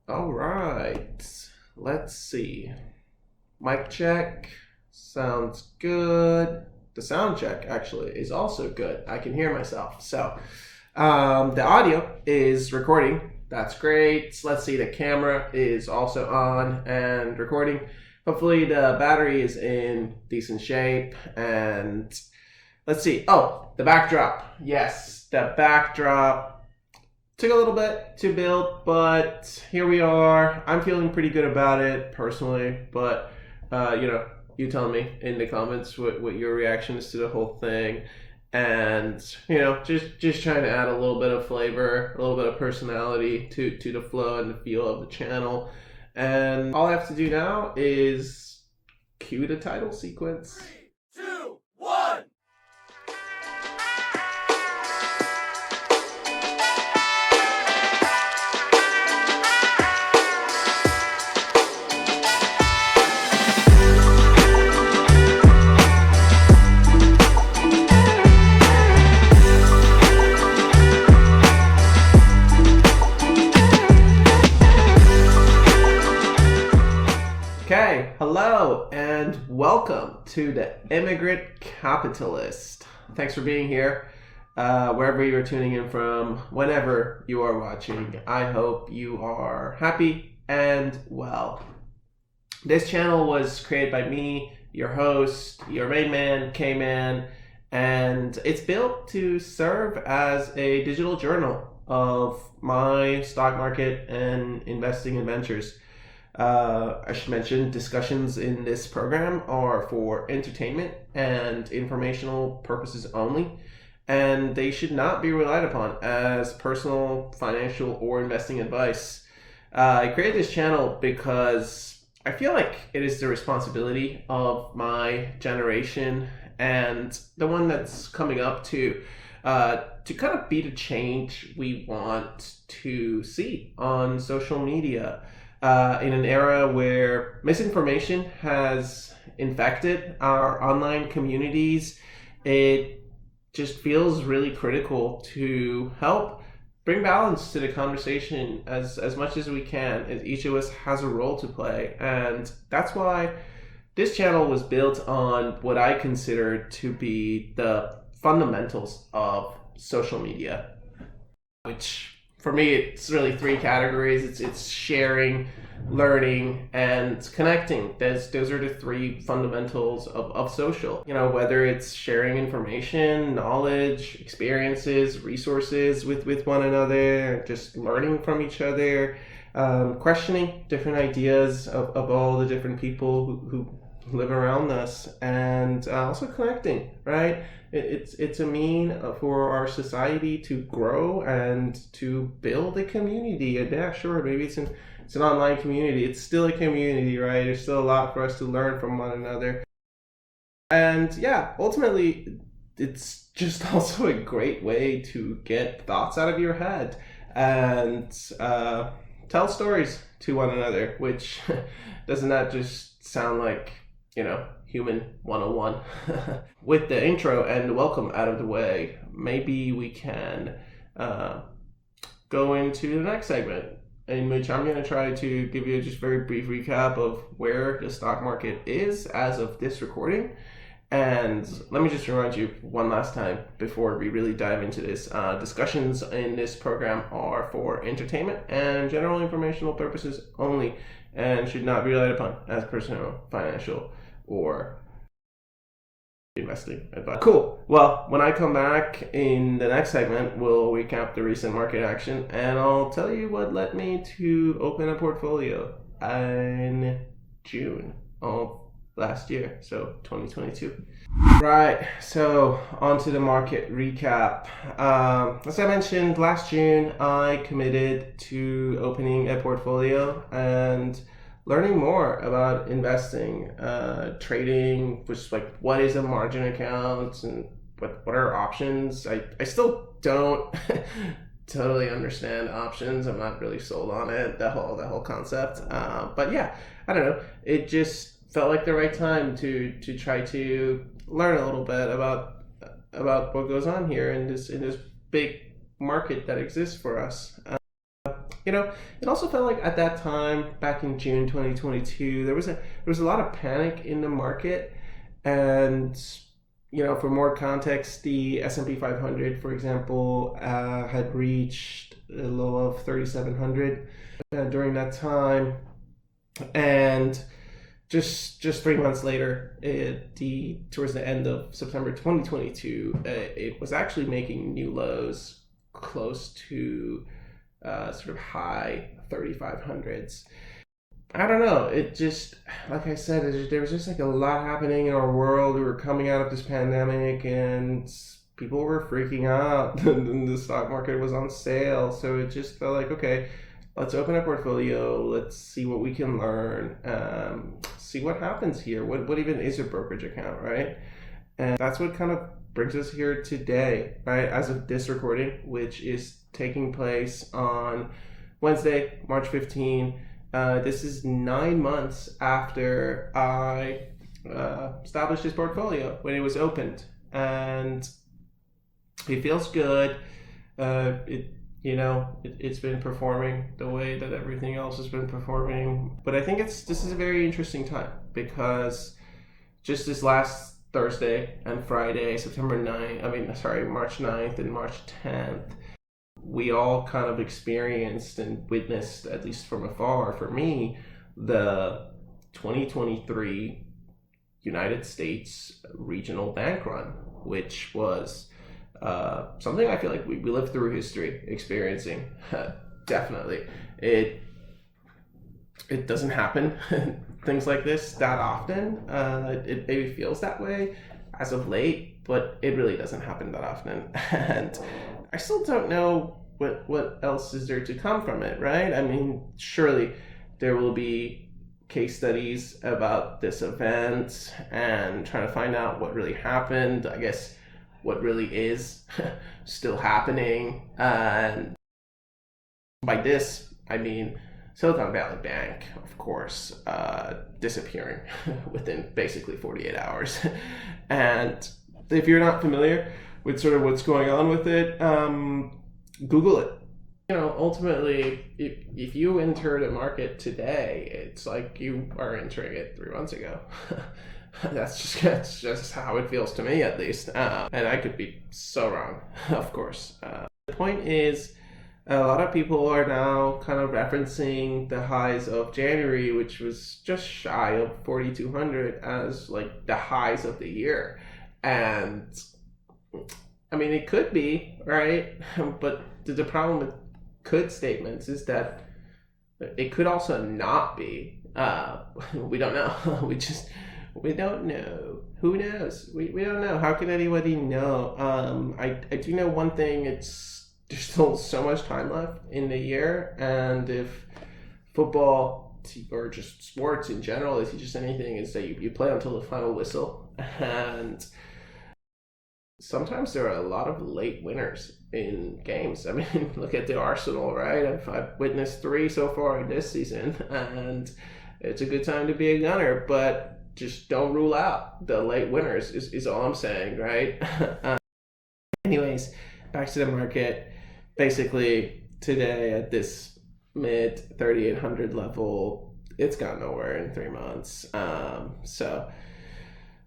All right, let's see. Mic check sounds good. The sound check actually is also good. I can hear myself. So the audio is recording. That's great. Let's see, the camera is also on and recording. Hopefully the battery is in decent shape. And let's see. Oh, the backdrop. Yes, the backdrop. Took a little bit to build, but here we are. I'm feeling pretty good about it personally, but you tell me in the comments what your reaction is to the whole thing. And just trying to add a little bit of flavor, a little bit of personality to the flow and the feel of the channel. And all I have to do now is cue the title sequence. 3, 2, 1. Okay, hello and welcome to the Immigrant Capitalist. Thanks for being here, wherever you are tuning in from, whenever you are watching. I hope you are happy and well. This channel was created by me, your host, your main man, K-Man, and it's built to serve as a digital journal of my stock market and investing adventures. I should mention discussions in this program are for entertainment and informational purposes only, and they should not be relied upon as personal, financial, or investing advice. I created this channel because I feel like it is the responsibility of my generation and the one that's coming up to kind of be the change we want to see on social media. In an era where misinformation has infected our online communities, it just feels really critical to help bring balance to the conversation as much as we can, as each of us has a role to play. And that's why this channel was built on what I consider to be the fundamentals of social media, which for me, it's really three categories. It's sharing, learning, and connecting. Those are the three fundamentals of social. Whether it's sharing information, knowledge, experiences, resources with one another, just learning from each other, questioning different ideas of all the different people who live around us, and also connecting, right? It's a mean for our society to grow and to build a community. And yeah, sure, maybe it's an online community. It's still a community, right? There's still a lot for us to learn from one another. And yeah, ultimately, it's just also a great way to get thoughts out of your head and tell stories to one another, which doesn't that just sound like, Human 101. With the intro and welcome out of the way, maybe we can go into the next segment, in which I'm going to try to give you a just very brief recap of where the stock market is as of this recording. And let me just remind you one last time before we really dive into this. Discussions in this program are for entertainment and general informational purposes only, and should not be relied upon as personal, financial, or investing advice. Cool. Well, when I come back in the next segment, we'll recap the recent market action, and I'll tell you what led me to open a portfolio in June of last year, so 2022. Right, so on to the market recap. As I mentioned, last June I committed to opening a portfolio and learning more about investing, trading, which is like what is a margin account and what are options. I still don't totally understand options. I'm not really sold on it, the whole concept. But yeah, I don't know. It just felt like the right time to try to learn a little bit about what goes on here in this big market that exists for us. It also felt like at that time, back in June 2022, there was a lot of panic in the market, and for more context, the S&P 500, for example, had reached a low of 3,700 during that time, and just 3 months later, towards the end of September 2022, it was actually making new lows close to sort of high 3,500s. I don't know. It just, like I said, there was just like a lot happening in our world. We were coming out of this pandemic, and people were freaking out. The stock market was on sale, so it just felt like, okay, let's open a portfolio. Let's see what we can learn. See what happens here. What even is a brokerage account, right? And that's what kind of brings us here today, right? As of this recording, which is taking place on Wednesday, March 15. This is 9 months after I established this portfolio when it was opened, and it feels good. It's been performing the way that everything else has been performing. But I think this is a very interesting time, because just this last Thursday and Friday, March 9th and March 10th, we all kind of experienced and witnessed, at least from afar for me, the 2023 United States regional bank run, which was something I feel like we lived through history experiencing. Definitely. It doesn't happen, things like this, that often. It maybe feels that way as of late, but it really doesn't happen that often. And I still don't know what else is there to come from it, right? I mean, surely there will be case studies about this event and trying to find out what really happened. I guess what really is still happening. And by this, I mean Silicon Valley Bank, of course, disappearing within basically 48 hours. And if you're not familiar with sort of what's going on with it, Google it. Ultimately, if you enter the market today, it's like you are entering it 3 months ago. That's just how it feels to me, at least. And I could be so wrong, of course. The point is, a lot of people are now kind of referencing the highs of January, which was just shy of 4,200, as like the highs of the year. And I mean, it could be, right? But the problem with could statements is that it could also not be. We don't know. We don't know. Who knows? We don't know. How can anybody know? I do know one thing. There's still so much time left in the year, and if football or just sports in general, if you just anything, is that you play until the final whistle, and sometimes there are a lot of late winners in games. I mean, look at the Arsenal, right? I've witnessed 3 so far in this season, and it's a good time to be a gunner, but just don't rule out the late winners is all I'm saying, right? Anyways, back to the market. Basically, today at this mid 3,800 level, it's gone nowhere in 3 months. So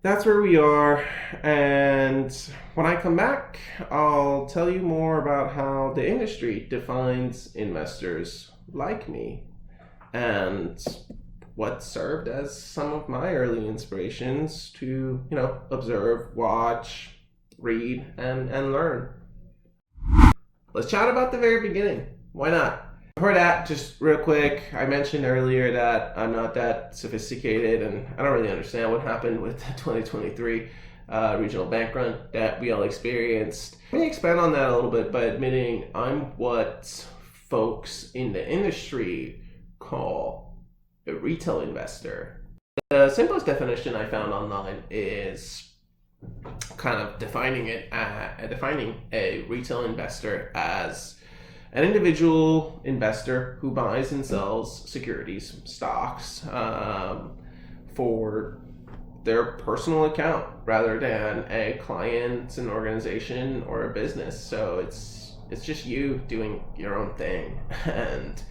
that's where we are. And when I come back, I'll tell you more about how the industry defines investors like me and what served as some of my early inspirations to, observe, watch, read, and learn. Let's chat about the very beginning. Why not? Before that, just real quick, I mentioned earlier that I'm not that sophisticated and I don't really understand what happened with the 2023 regional bank run that we all experienced. Let me expand on that a little bit by admitting I'm what folks in the industry call a retail investor. The simplest definition I found online is kind of defining a retail investor as an individual investor who buys and sells securities, stocks, for their personal account rather than a client, an organization, or a business. So it's just you doing your own thing. And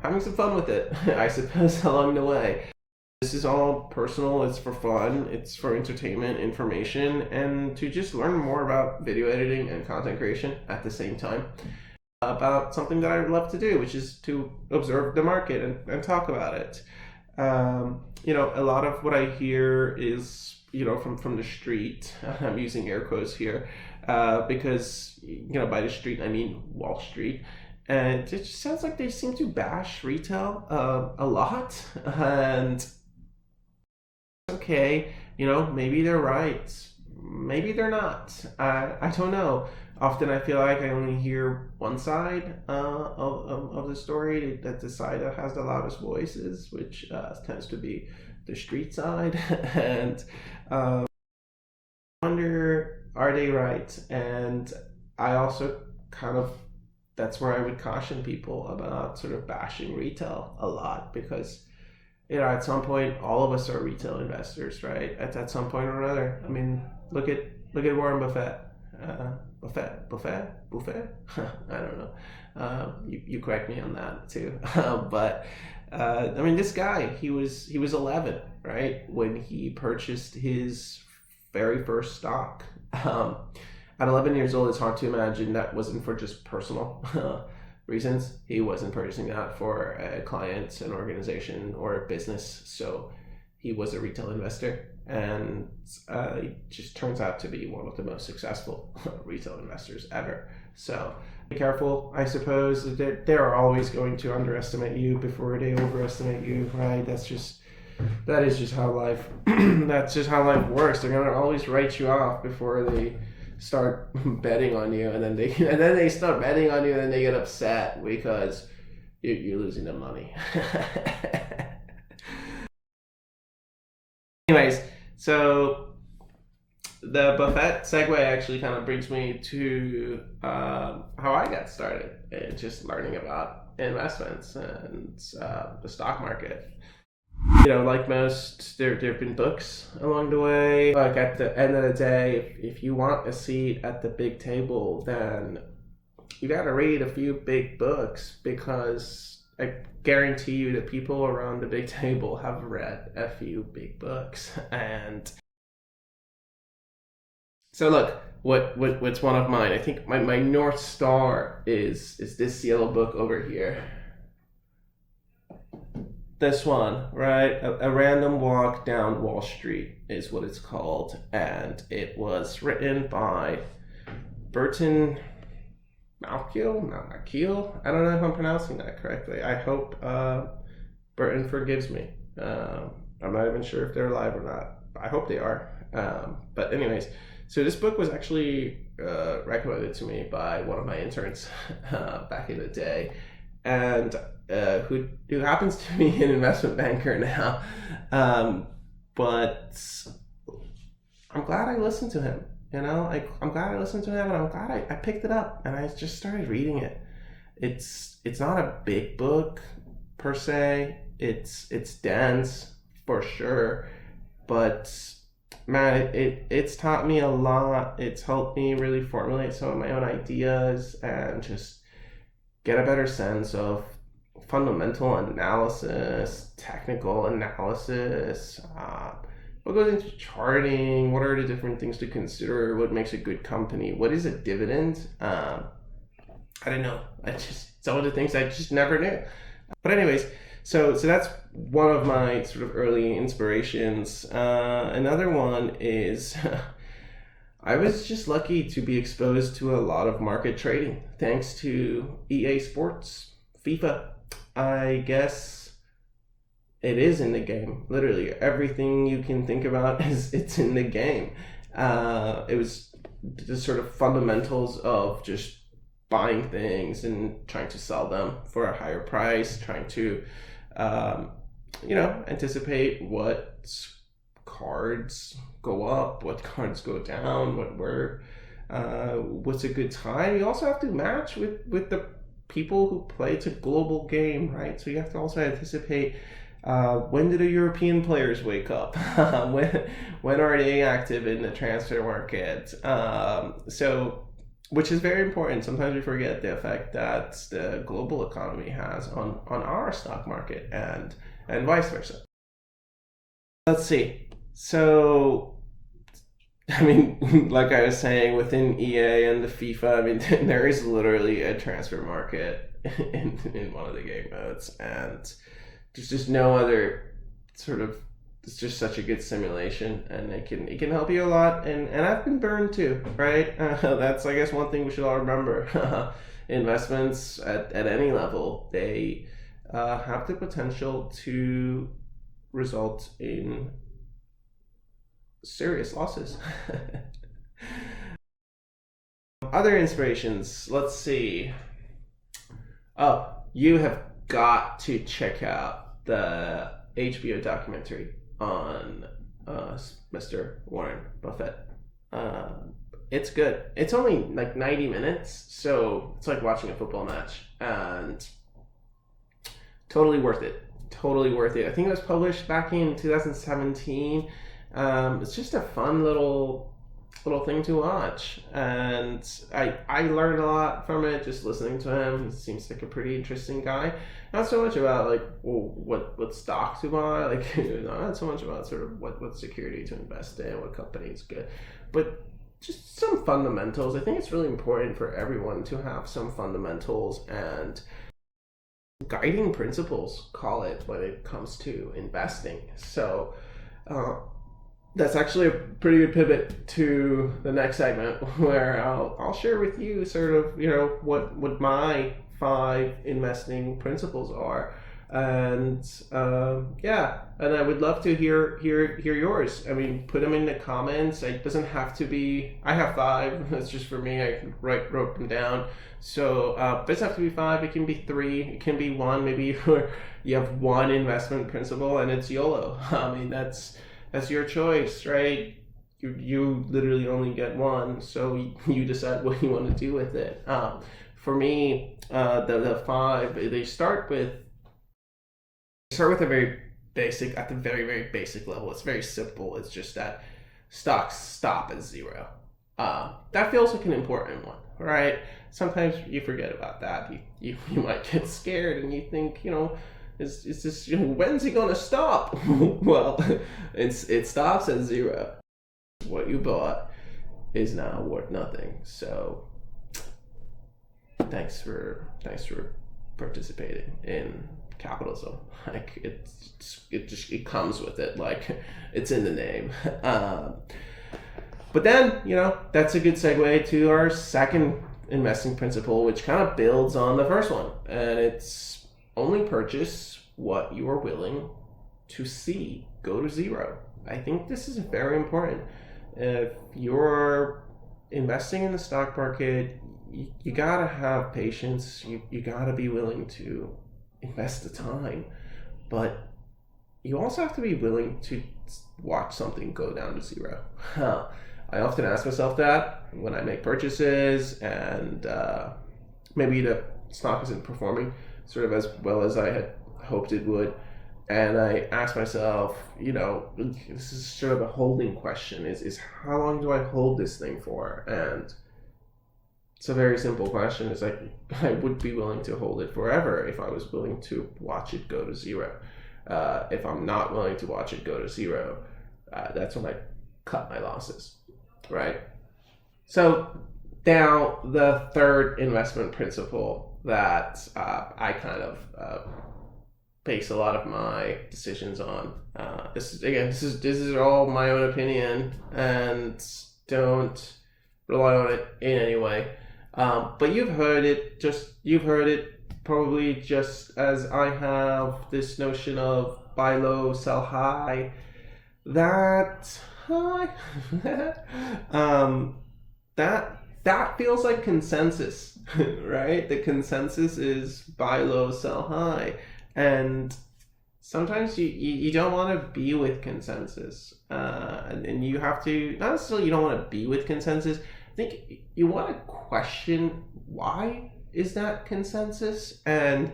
having some fun with it, I suppose, along the way. This is all personal, it's for fun, it's for entertainment, information, and to just learn more about video editing and content creation at the same time. About something that I love to do, which is to observe the market and talk about it. A lot of what I hear is, from the street. I'm using air quotes here because, by the street, I mean Wall Street. And it just sounds like they seem to bash retail a lot. And okay, maybe they're right. Maybe they're not. I don't know. Often I feel like I only hear one side of the story, that the side that has the loudest voices, which tends to be the street side. And I wonder, are they right? And I also that's where I would caution people about sort of bashing retail a lot, because at some point all of us are retail investors, right? At some point or another. I mean, look at Warren Buffett. Buffett? I don't know. You correct me on that too. But this guy, he was 11, right, when he purchased his very first stock. At 11 years old, it's hard to imagine that wasn't for just personal reasons. He wasn't purchasing that for a client, an organization, or a business. So he was a retail investor, and it just turns out to be one of the most successful retail investors ever. So be careful, I suppose. They're always going to underestimate you before they overestimate you, right? That is just how life that's just how life works. They're gonna always write you off before they start betting on you, and then they start betting on you, and then they get upset because you're losing them money. Anyways, so the Buffett segue actually kind of brings me to how I got started in just learning about investments and the stock market. Like most, there have been books along the way. Like at the end of the day, if you want a seat at the big table, then you got to read a few big books, because I guarantee you that people around the big table have read a few big books. And so look, what's one of mine? I think my North Star is this yellow book over here. This one, right? A Random Walk Down Wall Street is what it's called. And it was written by Burton, Malkiel. I don't know if I'm pronouncing that correctly. I hope Burton forgives me. I'm not even sure if they're alive or not. I hope they are. But anyways, so this book was actually recommended to me by one of my interns back in the day, and who happens to be an investment banker now. But I'm glad I listened to him. I'm glad I listened to him, and I'm glad I picked it up and I just started reading it. It's not a big book per se. It's dense for sure, but man, it's taught me a lot. It's helped me really formulate some of my own ideas and just get a better sense of fundamental analysis, technical analysis, what goes into charting, what are the different things to consider, what makes a good company, what is a dividend. I don't know. Some of the things I just never knew. But anyways, so that's one of my sort of early inspirations. Another one is I was just lucky to be exposed to a lot of market trading thanks to EA Sports FIFA. I guess it is in the game. Literally everything you can think about it's in the game. It was the sort of fundamentals of just buying things and trying to sell them for a higher price, trying to anticipate what cards go up, what cards go down, what's a good time. You also have to match with the people who play. It's a global game, right? So you have to also anticipate when do the European players wake up? when are they active in the transfer market? So which is very important. Sometimes we forget the effect that the global economy has on our stock market and vice versa. Let's see. So, I mean, like I was saying, within EA and the FIFA, I mean, there is literally a transfer market in one of the game modes, and there's just no other sort of. It's just such a good simulation, and it can help you a lot. And I've been burned too, right? That's, I guess, one thing we should all remember. Investments at any level, they have the potential to result in serious losses. Other inspirations, let's see. Oh, you have got to check out the HBO documentary on Mr. Warren Buffett. It's good. It's only like 90 minutes, so it's like watching a football match, and totally worth it. Totally worth it. I think it was published back in 2017. It's just a fun little thing to watch, and I learned a lot from it just listening to him. He seems like a pretty interesting guy. Not so much about like what stocks to buy, like not so much about sort of what security to invest in, what company is good, but just some fundamentals. I think it's really important for everyone to have some fundamentals and guiding principles, call it, when it comes to investing. So that's actually a pretty good pivot to the next segment, where I'll share with you sort of, what my 5 investing principles are, and and I would love to hear yours. I mean, put them in the comments. It doesn't have to be. I have 5. That's just for me. I wrote them down. So it doesn't have to be 5. It can be 3. It can be 1. Maybe you have one investment principle and it's YOLO. I mean, that's your choice, right? You literally only get one, so you decide what you want to do with it. For me, the 5, they start with a very basic, at the very, very basic level. It's very simple. It's just that stocks stop at 0. That feels like an important one, right? Sometimes you forget about that. You might get scared and you think, is this, when's he gonna stop? Well, it stops at 0. What you bought is now worth nothing. So thanks for participating in capitalism. Like it comes with it, like it's in the name. But then, that's a good segue to our second investing principle, which kind of builds on the first one, and it's only purchase what you are willing to see go to 0. I think this is very important. If you're investing in the stock market, you gotta have patience. You gotta be willing to invest the time, but you also have to be willing to watch something go down to 0. I often ask myself that when I make purchases, and maybe the stock isn't performing sort of as well as I had hoped it would, and I ask myself, this is sort of a holding question, is how long do I hold this thing for? And it's a very simple question. It's like, I would be willing to hold it forever if I was willing to watch it go to 0. If I'm not willing to watch it go to 0, that's when I cut my losses, right? So now the third investment principle that I kind of base a lot of my decisions on. This is all my own opinion, and don't rely on it in any way. But you've heard it probably just as I have, this notion of buy low, sell high. That feels like consensus, right? The consensus is buy low, sell high. And sometimes you don't want to be with consensus. And you have to, not necessarily you don't want to be with consensus. I think you want to question, why is that consensus? And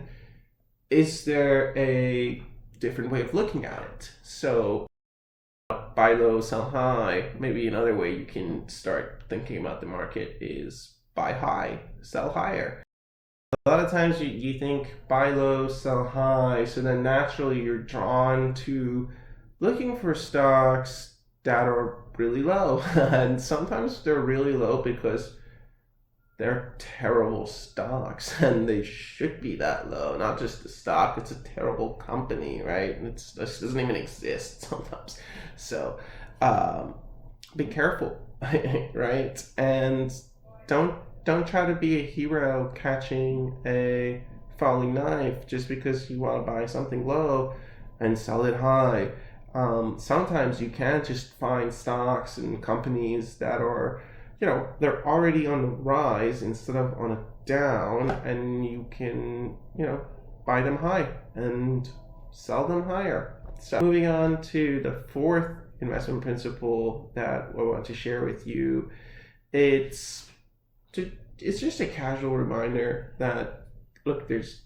is there a different way of looking at it? So buy low, sell high. Maybe another way you can start thinking about the market is buy high, sell higher. A lot of times you think buy low, sell high, so then naturally you're drawn to looking for stocks that are really low. And sometimes they're really low because they're terrible stocks and they should be that low. Not just the stock, it's a terrible company, right? It doesn't even exist sometimes. So be careful, right? And don't try to be a hero catching a falling knife just because you want to buy something low and sell it high. Sometimes you can just find stocks and companies that are, they're already on the rise instead of on a down, and you can, buy them high and sell them higher. So moving on to the fourth investment principle that I want to share with you, it's just a casual reminder that, look, there's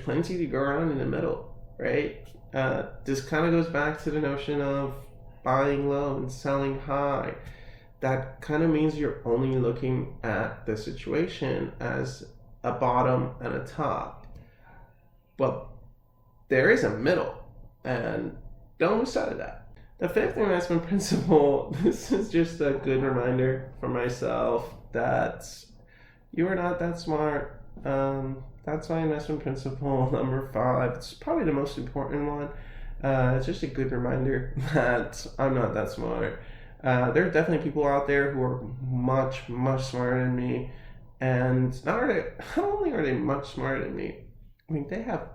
plenty to go around in the middle, right? This kind of goes back to the notion of buying low and selling high. That kind of means you're only looking at the situation as a bottom and a top. But there is a middle, and don't lose sight of that. The fifth investment principle, this is just a good reminder for myself that you are not that smart. That's my investment principle number 5. It's probably the most important one. It's just a good reminder that I'm not that smart. There are definitely people out there who are much, much smarter than me. And not only are they much smarter than me, I mean, they have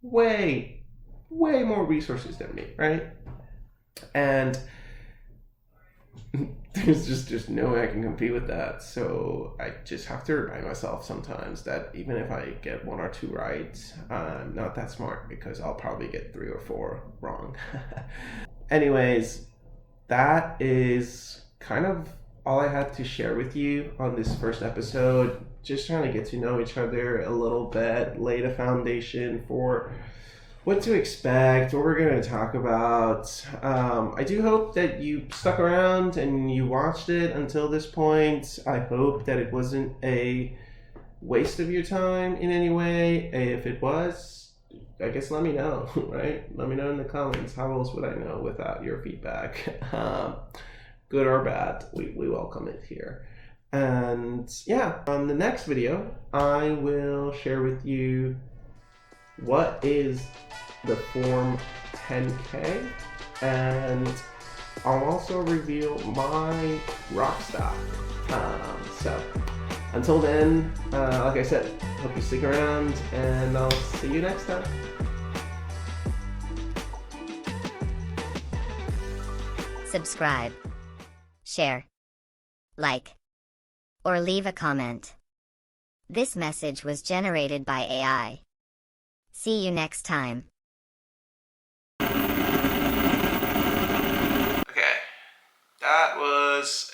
way, way more resources than me, right? And there's just no way I can compete with that. So I just have to remind myself sometimes that even if I get 1 or 2 right, I'm not that smart, because I'll probably get 3 or 4 wrong. Anyways, that is kind of all I had to share with you on this first episode. Just trying to get to know each other a little bit, lay the foundation for what to expect, what we're going to talk about. I do hope that you stuck around and you watched it until this point. I hope that it wasn't a waste of your time in any way. If it was, I guess let me know, right? Let me know in the comments. How else would I know without your feedback? Good or bad, we welcome it here. And yeah, on the next video, I will share with you what is the Form 10K, and I'll also reveal my rock stock. So until then, like I said, hope you stick around, and I'll see you next time. Subscribe, share, like, or leave a comment. This message was generated by AI. See you next time. Okay, that was